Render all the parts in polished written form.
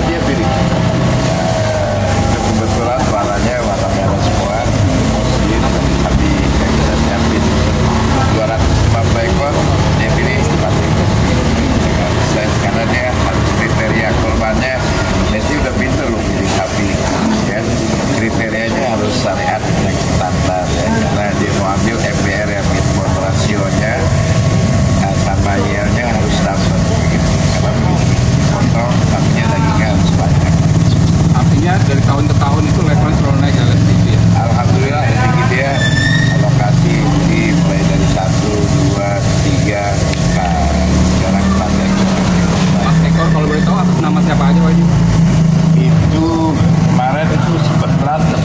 dia pilih. Kebetulan warnanya warna merah semua, mesin, tapi yang kita siapin 250 ekor, dia pilih 4 ekor. Karena dia harus kriteria korbannya, Messi udah pintar loh pilih sapi, ya. Kriterianya harus syariat yang standar, ya. Karena dia mau ambil MBR yang minimum rasionya, sama yield-nya harus dapat, gitu. Karena begitu potong, sapinya dagingnya harus banyak. Artinya dari tahun ke tahun itu levelnya selalu naik ya, tinggi ya? Alhamdulillah tinggi dia, alokasi jadi mulai dari 1, 2, 3, sekarang 4 ekor. 4 ekor kalau boleh tahu atas nama siapa aja Pak Haji? Itu kemarin itu sempat berantem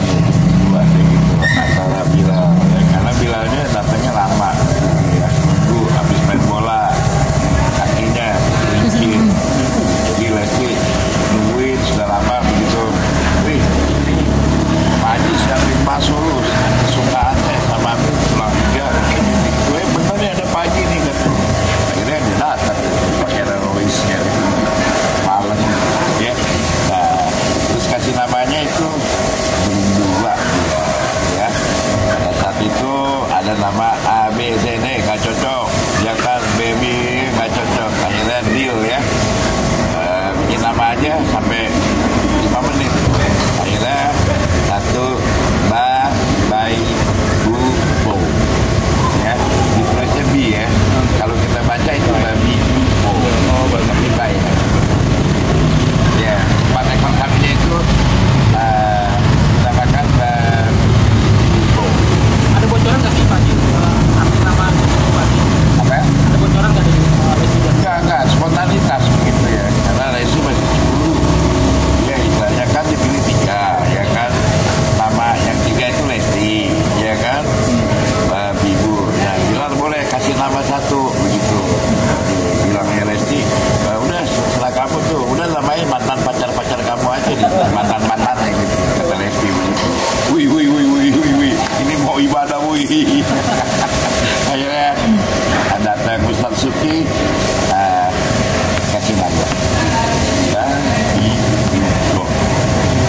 dua gitu antara Bilal, ya. Karena Bilalnya datangnya lama, ya. Nunggu habis main bola kakinya licin, jadi Lesti nungguin sudah lama begitu. Wih, Pak Haji siapin bakso lu, kesukaannya sama aku pulang juga. Gue bener nih ada Pak Haji nih kan. Akhirnya dia datang pakai Royce-nya malam, ya. Nah, terus kasih namanya itu Bendua, ya. Pada saat itu ada nama A, B, C, D nggak cocok, ya kan, baby nggak cocok. Akhirnya deal, ya. Bikin nama aja sampai 5 menit. Akhirnya 1 Bai Bu Bo, ya. Ditulisnya B, ya. Kalau kita baca itu Babi Bo, tapi Bai. Ya, 4 ekor sapinya itu dinamakan Bo. Ada bocoran nggak sih Pak Haji? Arti nama Pak Haji? Apa ya? Ada bocoran nggak dari Presiden? Enggak, spontanitas begitu, ya. Karena Resi masih 10. Ya, istilahnya kan dipilih 3, ya kan. Nama yang 3 itu Lesti, ya kan. Bibu. Nah, Bilar boleh kasih nama 1 begitu. Bilangnya Lesti, udah setelah kamu tuh, udah namain mantan pacar kamu aja nih, mantan gitu, kata Lesti begitu. Wih, ini mau ibadah, wih. Akhirnya ada Ustaz Suki, kasih nama.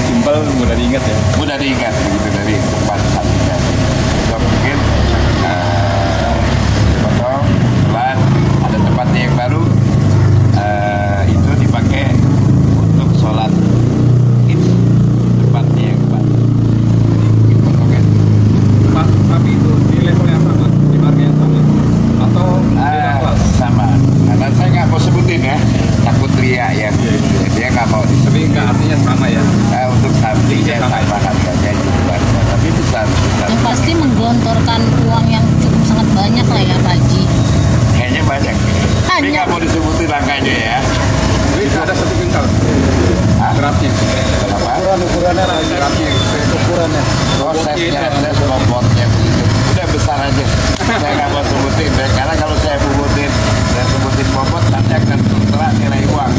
Simpel, mudah diingat ya? Mudah diingat begitu dari tempat sapinya. Juga mungkin potong, pelan, ada tempatnya yang baru, itu dipakai untuk sholat Id, tempatnya yang baru. Jadi potongnya Pak, tapi itu di level yang sama, di harga yang sama, atau beda kelas? sama. Karena saya nggak mau sebutin, ya, takut riak, ya. Dia nggak mau disebut. Tapi nggak artinya sama ya? Untuk sapinya sama harganya juga, tapi besar. Yang pasti menggelontorkan uang yang cukup sangat banyak lah ya Pak Haji. Kayaknya banyak. Tapi nggak mau disebutin angkanya, ya. Jadi ada 1 kuintal beratnya. Kenapa? Ukurannya lah, beratnya, ukurannya. Prosesnya, proses bobotnya begitu. Udah besar aja. Saya nggak mau sebutin, ya. Karena kalau saya sebutin bobot, nanti akan tertera nilai uang.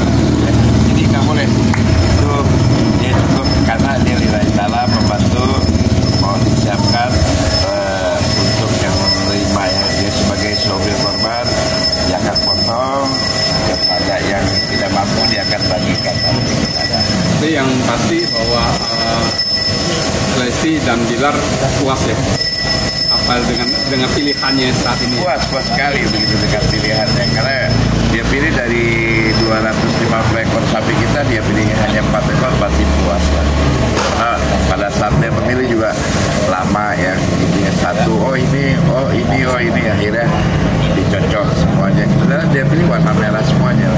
Ya. Jadi nggak boleh. Itu dia cukup karena dia nilai dalam membantu mau disiapkan untuk yang menerima, ya. Dia sebagai sopir korban, dia akan potong. Kepada yang tidak mampu dia akan bagikan. Jadi yang pasti bahwa Lesti dan Bilar puas ya, apa dengan pilihannya saat ini? Puas sekali begitu dengan pilihannya, karena dia pilih dari 250 ekor sapi kita, dia pilih hanya 4 ekor, pasti puas lah. Nah, pada saat dia memilih juga lama, ya. Ini 1, oh ini, akhirnya dicocok semuanya. Sebenarnya dia pilih warna merah semuanya.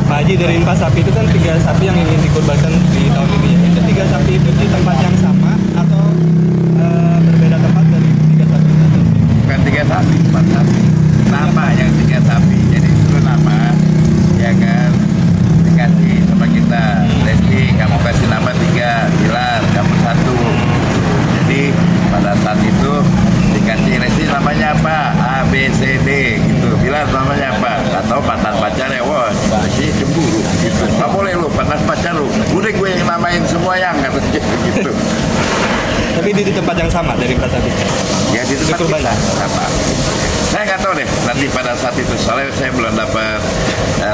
Pak Haji, dari 4 sapi itu kan 3 sapi yang ingin dikorbankan di tahun ini. Itu 3 sapi itu di tempat yang sama atau berbeda tempat dari 3 sapi itu? Bukan 3 sapi, 4 sapi. Nama yang 3 sapi. Jadi itu nama, ya kan, dikasih sama kita. Lesti, kamu kasih nama 3, Bilar, kamu 1. Jadi pada saat itu dikasih Lesti namanya apa? A, B, C, D gitu. Bilar namanya apa? Atau mantan pacarnya, wah, Lesti cemburu gitu. Nggak boleh lu, mantan pacar lu. Udah gue yang namain semua yang katanya gitu. Tapi di tempat yang sama dari empat sapi. Ya di tempat Kurban. kita sama. Saya nggak tahu deh nanti pada saat itu, soalnya saya belum dapat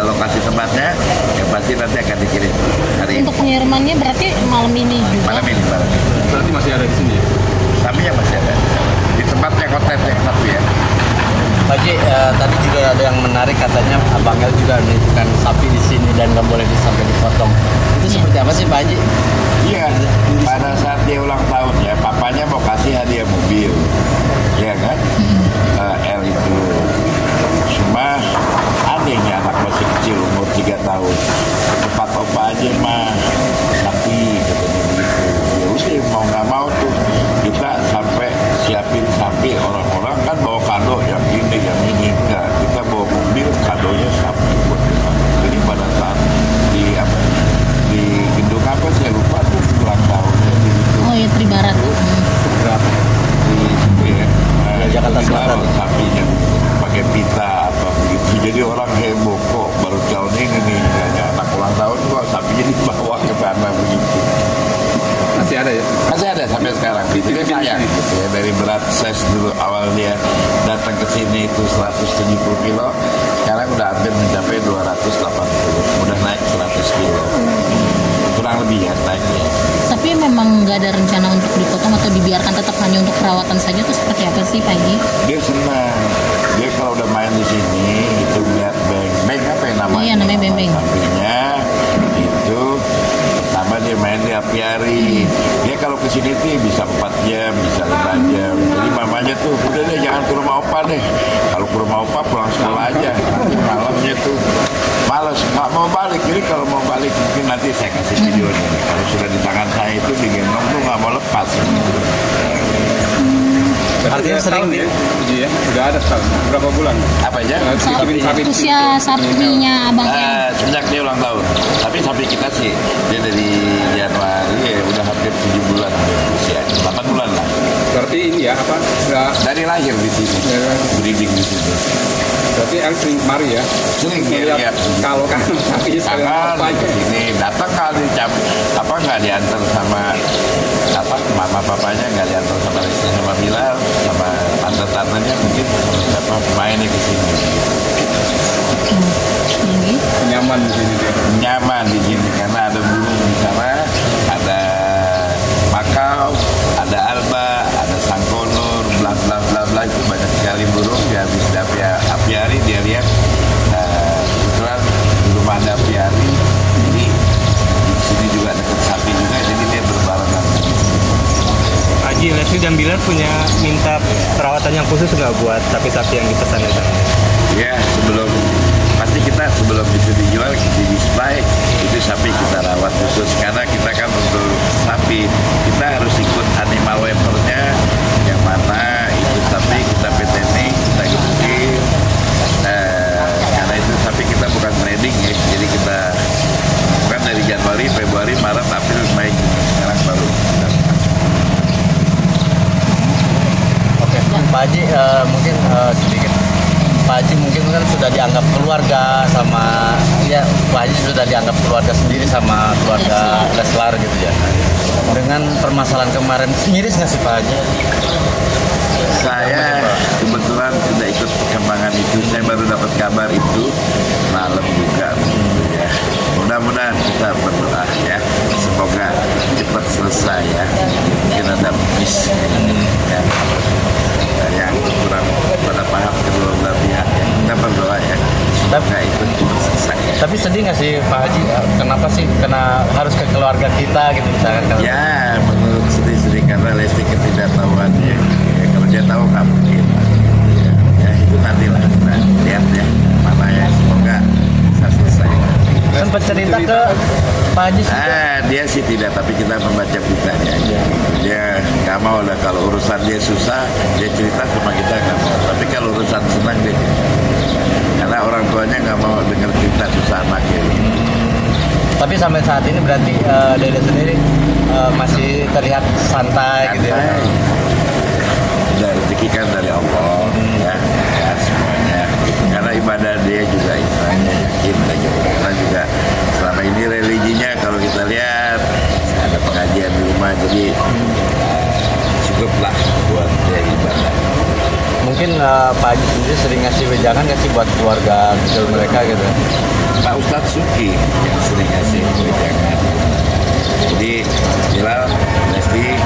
lokasi tempatnya. Yang pasti nanti akan dikirim hari ini. Untuk pengirimannya berarti malam ini juga. Malam ini. Berarti masih ada di sini ya? Sapinya masih ada di tempat yang hotel yang satu ya. Pak Haji, tadi juga ada yang menarik, katanya Abang El juga menitipkan sapi di sini dan nggak boleh sampai dipotong. Itu seperti apa sih Pak Haji? Iya, pada saat dia ulang tahun ya, papanya mau kasih hadiah mobil, ya kan? L itu, cuma adanya anak masih kecil umur 3 tahun, cepat opa aja mah, tapi katanya begitu. Ya udah mau nggak mau tuh kita sampai siapin sapi, orang-orang kan bawa kado yang ini enggak, kita bawa mobil kadonya sapi buat kita. Jadi pada saat di gedung apa saya lupa tuh ulang tahunnya di situ. Oh ya, Tribarat. Di situ ya. Jakarta Selatan. Sapinya pakai pita atau begitu. Jadi orang heboh kok baru tahun ini nih katanya anak ulang tahun kok sapinya dibawa ke sana begitu. Masih ada ya? Masih ada sampai sekarang. Itu dia sayang gitu ya. Dari berat ses dulu awal dia datang ke sini itu 170 kilo, sekarang udah hampir mencapai 280, udah naik 100 kilo. Kurang lebih ya naiknya. Tapi memang nggak ada rencana untuk dipotong atau dibiarkan tetap hanya untuk perawatan saja, itu seperti apa sih Pak Haji? Dia senang. Dia kalau udah main di sini itu lihat beng apa yang namanya? Oh iya, namanya beng-beng. Sampingnya itu pertama dia main di apiari. Dia kalau ke sini tuh bisa 4 jam, bisa 5 jam. Jadi mamanya tuh udah deh jangan ke rumah opa deh. Kalau ke rumah opa pulang sekolah aja. Nanti malamnya tuh malas nggak mau balik. Jadi kalau mau balik mungkin nanti saya kasih videonya. Kalau sudah di tangan saya itu digendong tuh nggak mau lepas. Artinya Udah sering tahun ya, Haji ya? Udah ada setahun. Berapa bulan? Apa aja? Sapi Usia sapinya Abang El. Sejak dia ulang tahun. Tapi sapi kita sih dia dari Januari ya udah hampir 7 bulan usia, 8 bulan lah. Berarti ini ya apa? Nggak, Dari lahir di sini, Ya. breeding di sini. berarti El sering kemari ya? Sering dia Melihat lihat. kalau kan sapi sekalian Karena apa di aja. sini datang kali nggak diantar sama mama papanya, nggak diantar sama istri sama Bilal sama tante-tantenya, mungkin siapa mainnya ke sini. Ini. Nyaman di sini dia. Nyaman di sini karena ada burung di sana, ada makau, ada alba, ada sangkonur, bla bla bla bla, itu banyak sekali burung. Dia habis apiari dia lihat kebetulan di rumah ada apiari, jadi di sini juga dekat sapi juga, jadi dia berbarengan. Haji, Leslie dan Bilal punya minta perawatan yang khusus nggak buat sapi-sapi yang dipesan itu? Ya sebelum bisa dijual di display itu sapi kita rawat khusus, karena kita kan untuk sapi kita harus ikut animal welfare-nya yang mana itu sapi kita PTN kita ikutin, karena itu sapi kita bukan breeding ya, jadi kita bukan dari Januari, Februari, Maret, April, Mei, sekarang baru Oke, Pak Haji, mungkin sedikit. Pak Haji mungkin kan sudah dianggap keluarga sama, ya Pak Haji sudah dianggap keluarga sendiri sama keluarga Leslar gitu ya. Dengan permasalahan kemarin, miris nggak sih Pak Haji? Saya kebetulan sudah ikut perkembangan itu, saya baru dapat kabar itu malam juga. Ya. Mudah-mudahan kita berdoa ya, semoga cepat selesai ya. Mungkin ada miss ya, yang kurang pada paham kedua belah pihak ya. Kita berdoa ya, semoga itu cepat selesai. Tapi sedih nggak sih Pak Haji? Kenapa sih kena harus ke keluarga kita gitu misalkan? Ya, menurut sedih-sedih karena Lesti ketidaktahuan ya. Kalau dia tahu nggak mungkin. Ya itu nantilah kita lihat ya mana ya, semoga bisa selesai. Sempat cerita ke Pak Haji sih. Dia sih tidak, tapi kita membaca beritanya aja. Dia nggak mau lah kalau urusan dia susah, dia cerita sama kita nggak mau. Tapi kalau urusan senang dia cerita. Karena orang tuanya nggak mau dengar cerita susah anaknya. Tapi sampai saat ini berarti Dede sendiri masih terlihat santai gitu ya. Dari rezeki kan dari Allah ya semuanya. Karena ibadah dia juga ibadah yakin aja. Karena juga selama ini religinya kalau kita lihat ada pengajian di rumah, jadi mungkin Pak Haji sendiri sering ngasih wejangan nggak sih buat keluarga kecil mereka gitu? Pak Ustadz Suki yang sering ngasih wejangan. Jadi Bilal, Leslie